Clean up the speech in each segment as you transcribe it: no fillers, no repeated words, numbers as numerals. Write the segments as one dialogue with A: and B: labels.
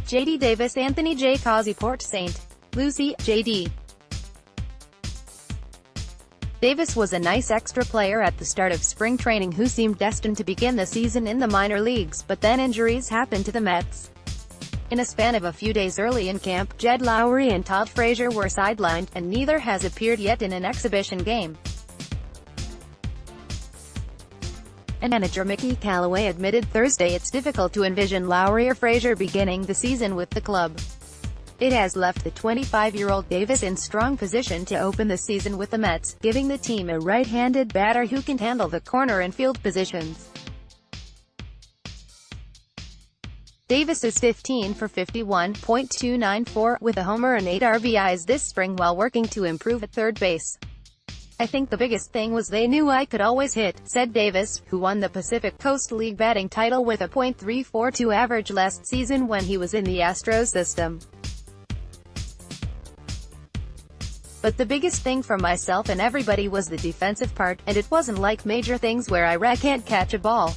A: J.D. Davis, Anthony J. Causi PORT ST. LUCIE, J.D. Davis was a nice extra player at the start of spring training who seemed destined to begin the season in the minor leagues, but then injuries happened to the Mets. In a span of a few days early in camp, Lowrie and Todd Frazier were sidelined, and neither has appeared yet in an exhibition game. And manager Mickey Callaway admitted Thursday it's difficult to envision Lowrie or Frazier beginning the season with the club. It has left the 25-year-old Davis in strong position to open the season with the Mets, giving the team a right-handed batter who can handle the corner and field positions. Davis is 15 for 51.294, with a homer and 8 RBIs this spring while working to improve at third base. "I think the biggest thing was they knew I could always hit," said Davis, who won the Pacific Coast League batting title with a .342 average last season when he was in the Astros system. "But the biggest thing for myself and everybody was the defensive part, and it wasn't like major things where I can't catch a ball.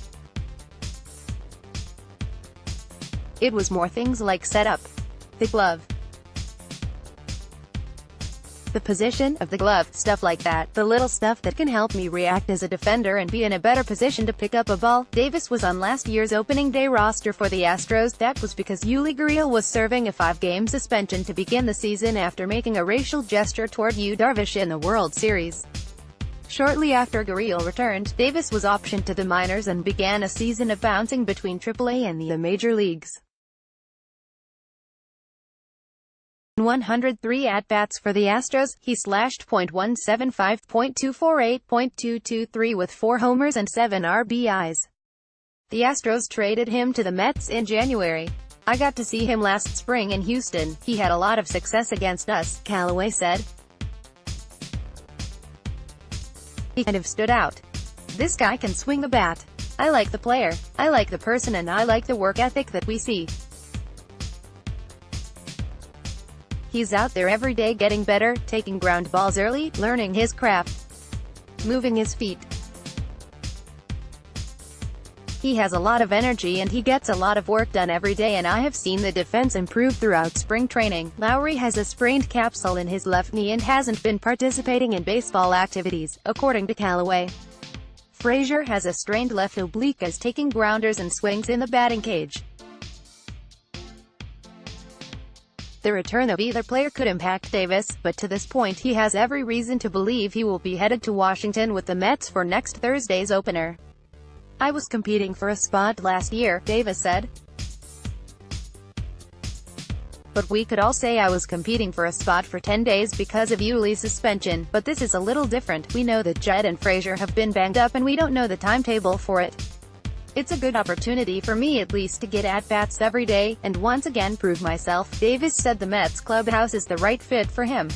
A: It was more things like setup, the glove, the position of the glove, stuff like that, the little stuff that can help me react as a defender and be in a better position to pick up a ball." Davis was on last year's opening day roster for the Astros. That was because Lowrie was serving a 5-game suspension to begin the season after making a racial gesture toward Yu Darvish in the World Series. Shortly after Gurriel returned, Davis was optioned to the minors and began a season of bouncing between AAA and the major leagues. 103 at-bats for the Astros, he slashed .175, .248, .223 with 4 homers and 7 RBIs. The Astros traded him to the Mets in January. "I got to see him last spring in Houston. He had a lot of success against us," Callaway said. "He kind of stood out. This guy can swing the bat. I like the player, I like the person, and I like the work ethic that we see. He's out there every day getting better, taking ground balls early, learning his craft, moving his feet. He has a lot of energy and he gets a lot of work done every day, and I have seen the defense improve throughout spring training." Lowrie has a sprained capsule in his left knee and hasn't been participating in baseball activities, according to Callaway. Frazier has a strained left oblique as taking grounders and swings in the batting cage. The return of either player could impact Davis, but to this point he has every reason to believe he will be headed to Washington with the Mets for next Thursday's opener. "I was competing for a spot last year," Davis said. "But we could all say I was competing for a spot for 10 days because of Yuli's suspension, but this is a little different. We know that Jed and Frazier have been banged up and we don't know the timetable for it. It's a good opportunity for me at least to get at-bats every day, and once again prove myself." Davis said the Mets clubhouse is the right fit for him.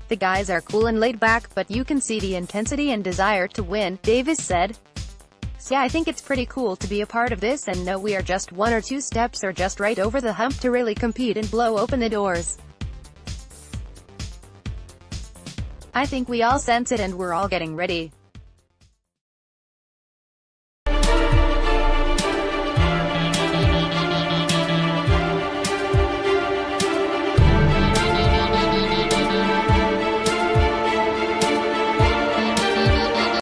A: "The guys are cool and laid back, but you can see the intensity and desire to win," Davis said. "So yeah, I think it's pretty cool to be a part of this and know we are just 1 or 2 steps or just right over the hump to really compete and blow open the doors. I think we all sense it and we're all getting ready."